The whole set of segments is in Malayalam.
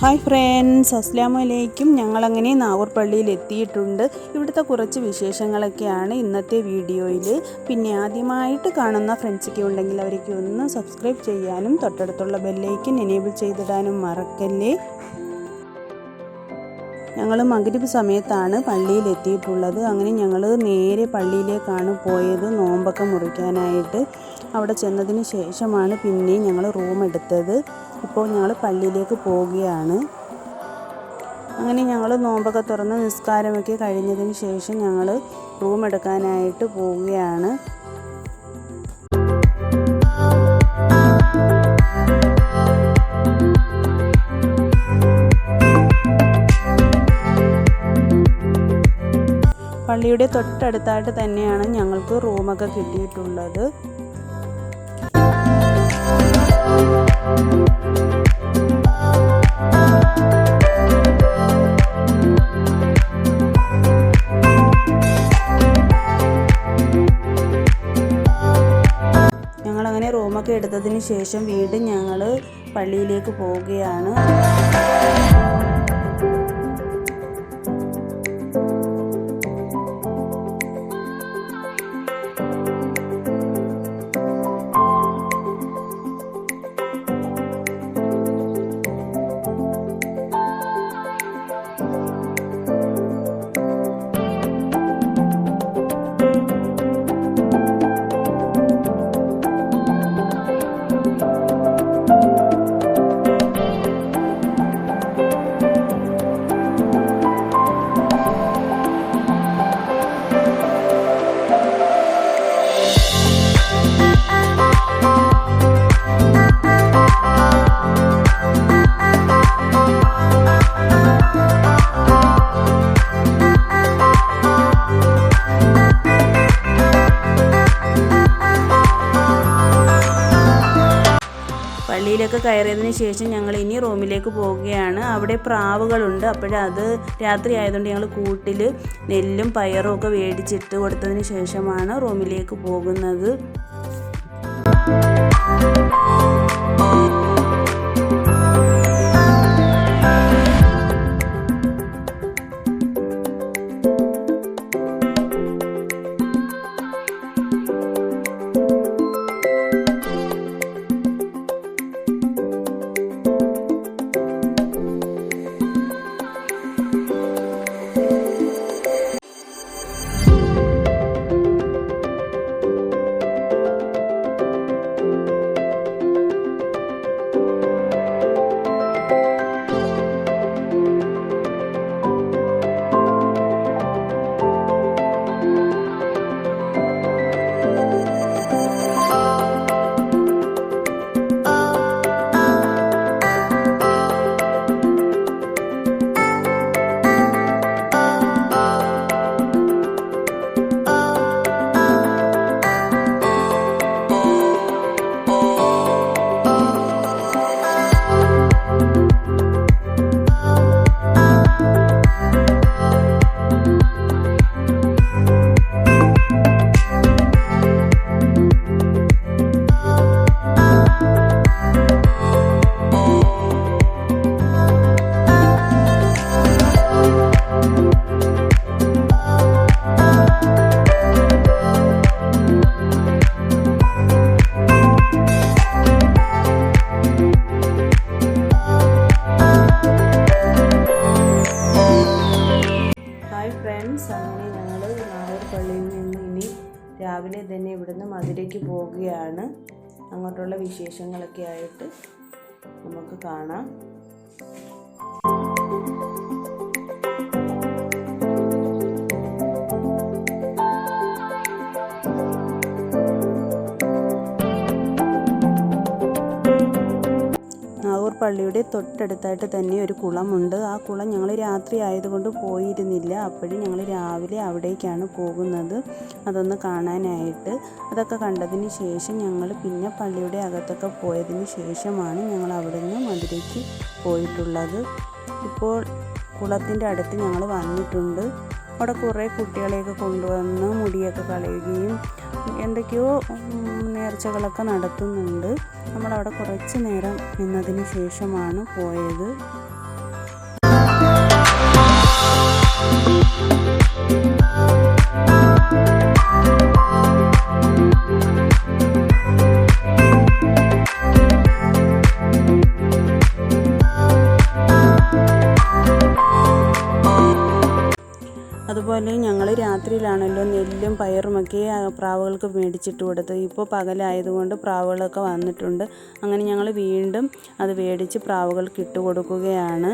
ഹായ് ഫ്രണ്ട്സ്, അസ്സലാമു അലൈക്കും. ഞങ്ങളങ്ങനെ നാഗൂർ പള്ളിയിൽ എത്തിയിട്ടുണ്ട്. ഇവിടുത്തെ കുറച്ച് വിശേഷങ്ങളൊക്കെയാണ് ഇന്നത്തെ വീഡിയോയിൽ. പിന്നെ ആദ്യമായിട്ട് കാണുന്ന ഫ്രണ്ട്സൊക്കെ ഉണ്ടെങ്കിൽ അവർക്ക് ഒന്ന് സബ്സ്ക്രൈബ് ചെയ്യാനും തൊട്ടടുത്തുള്ള ബെല്ലൈക്കൻ എനേബിൾ ചെയ്തിടാനും മറക്കല്ലേ. ഞങ്ങൾ മഗ്‌രിബ് സമയത്താണ് പള്ളിയിൽ എത്തിയിട്ടുള്ളത്. അങ്ങനെ ഞങ്ങൾ നേരെ പള്ളിയിലേക്കാണ് പോയത് നോമ്പൊക്കെ മുറിക്കാനായിട്ട്. അവിടെ ചെന്നതിന് ശേഷമാണ് പിന്നെയും ഞങ്ങൾ റൂം എടുത്തത്. ഇപ്പോൾ ഞങ്ങൾ പള്ളിയിലേക്ക് പോവുകയാണ്. അങ്ങനെ ഞങ്ങൾ നോമ്പൊക്കെ തുറന്ന് നിസ്കാരമൊക്കെ കഴിഞ്ഞതിന് ശേഷം ഞങ്ങൾ റൂം എടുക്കാനായിട്ട് പോവുകയാണ്. പള്ളിയുടെ തൊട്ടടുത്തായിട്ട് തന്നെയാണ് ഞങ്ങൾക്ക് റൂമൊക്കെ കിട്ടിയിട്ടുള്ളത്. ഞങ്ങളങ്ങനെ റൂമൊക്കെ എടുത്തതിന് ശേഷം വീണ്ടും ഞങ്ങൾ പള്ളിയിലേക്ക് പോവുകയാണ്. പള്ളിയിലൊക്കെ കയറിയതിന് ശേഷം ഞങ്ങൾ ഇനി റൂമിലേക്ക് പോവുകയാണ്. അവിടെ പ്രാവുകളുണ്ട്. അപ്പോഴത് രാത്രി ആയതുകൊണ്ട് ഞങ്ങൾ കൂട്ടിൽ നെല്ലും പയറും ഒക്കെ മേടിച്ചിട്ട് കൊടുത്തതിന് ശേഷമാണ് റൂമിലേക്ക് പോകുന്നത്. അങ്ങനെ ഞങ്ങൾ നാഗൂർ പള്ളിയിൽ നിന്ന് ഇനി രാവിലെ തന്നെ ഇവിടുന്ന് മധുരയ്ക്ക് പോവുകയാണ്. അങ്ങോട്ടുള്ള വിശേഷങ്ങളൊക്കെ ആയിട്ട് നമുക്ക് കാണാം. നാഗൂർ പള്ളിയുടെ തൊട്ടടുത്തായിട്ട് തന്നെ ഒരു കുളമുണ്ട്. ആ കുളം ഞങ്ങൾ രാത്രി ആയതുകൊണ്ട് പോയിരുന്നില്ല. അപ്പോഴും ഞങ്ങൾ രാവിലെ അവിടേക്കാണ് പോകുന്നത് അതൊന്ന് കാണാനായിട്ട്. അതൊക്കെ കണ്ടതിന് ശേഷം ഞങ്ങൾ പിന്നെ പള്ളിയുടെ അകത്തൊക്കെ പോയതിന് ശേഷമാണ് ഞങ്ങൾ അവിടെ നിന്ന് മധുരയ്ക്ക് പോയിട്ടുള്ളത്. ഇപ്പോൾ കുളത്തിൻ്റെ അടുത്ത് ഞങ്ങൾ വന്നിട്ടുണ്ട്. അവിടെ കുറേ കുട്ടികളെയൊക്കെ കൊണ്ടുവന്ന് മുടിയൊക്കെ കളയുകയും എന്തൊക്കെയോ നേർച്ചകളൊക്കെ നടത്തുന്നുണ്ട്. നമ്മളവിടെ കുറച്ച് നേരം നിന്നതിന് ശേഷമാണ് പോയത്. അതുപോലെ ഞങ്ങൾ രാത്രിയിലാണല്ലോ നെല്ലും പയറുമൊക്കെ പ്രാവുകൾക്ക് മേടിച്ചിട്ട് കൊടുത്തത്. ഇപ്പോൾ പകലായതുകൊണ്ട് പ്രാവുകളൊക്കെ വന്നിട്ടുണ്ട്. അങ്ങനെ ഞങ്ങൾ വീണ്ടും അത് മേടിച്ച് പ്രാവുകൾക്ക് ഇട്ട് കൊടുക്കുകയാണ്.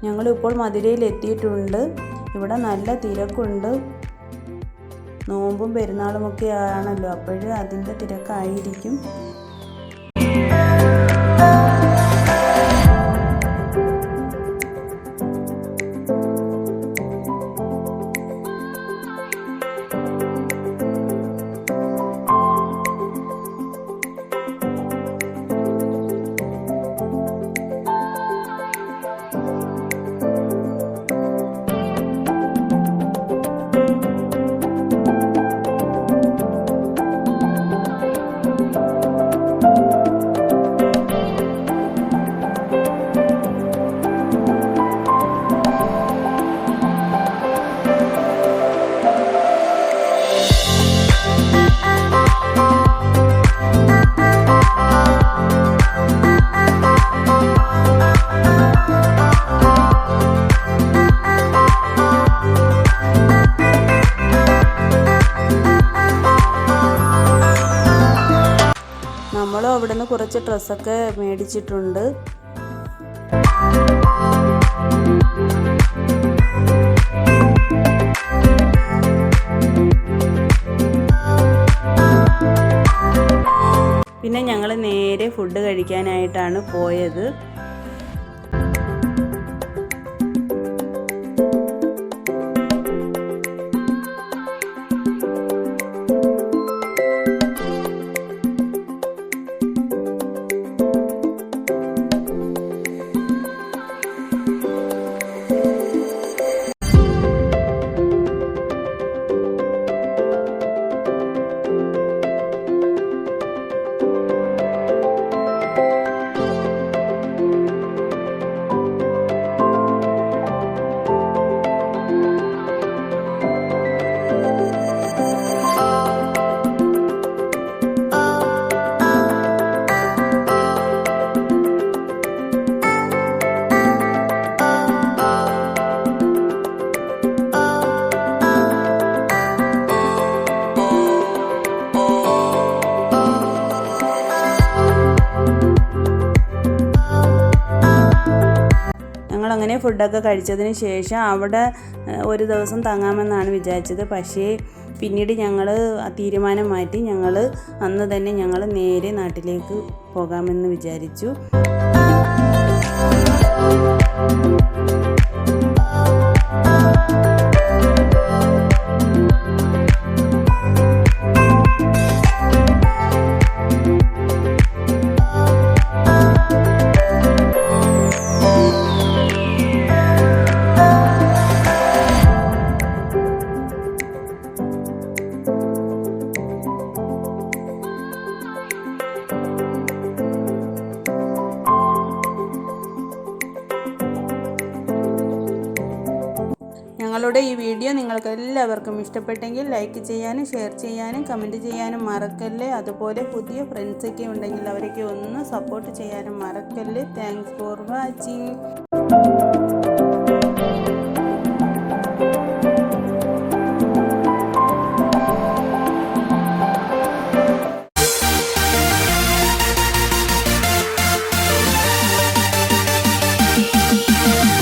ഞങ്ങളിപ്പോൾ മധുരയിൽ എത്തിയിട്ടുണ്ട്. ഇവിടെ നല്ല തിരക്കുണ്ട്. നോമ്പും പെരുന്നാളുമൊക്കെ ആണല്ലോ, അപ്പോഴും അതിൻ്റെ തിരക്കായിരിക്കും. അവിടെ നിന്ന് കുറച്ച് ഡ്രസ്സൊക്കെ മേടിച്ചിട്ടുണ്ട്. പിന്നെ ഞങ്ങൾ നേരെ ഫുഡ് കഴിക്കാനായിട്ടാണ് പോയത്. ഞങ്ങളങ്ങനെ ഫുഡൊക്കെ കഴിച്ചതിന് ശേഷം അവിടെ ഒരു ദിവസം തങ്ങാമെന്നാണ് വിചാരിച്ചത്. പക്ഷേ പിന്നീട് ഞങ്ങൾ തീരുമാനം മാറ്റി. ഞങ്ങൾ അന്ന് തന്നെ ഞങ്ങൾ നേരെ നാട്ടിലേക്ക് പോകാമെന്ന് വിചാരിച്ചു. ഞങ്ങളുടെ ഈ വീഡിയോ നിങ്ങൾക്ക് എല്ലാവർക്കും ഇഷ്ടപ്പെട്ടെങ്കിൽ ലൈക്ക് ചെയ്യാനും ഷെയർ ചെയ്യാനും കമൻറ്റ് ചെയ്യാനും മറക്കല്ലേ. അതുപോലെ പുതിയ ഫ്രണ്ട്സൊക്കെ ഉണ്ടെങ്കിൽ അവരൊക്കെ ഒന്ന് സപ്പോർട്ട് ചെയ്യാനും മറക്കല്ലേ. Thanks for watching.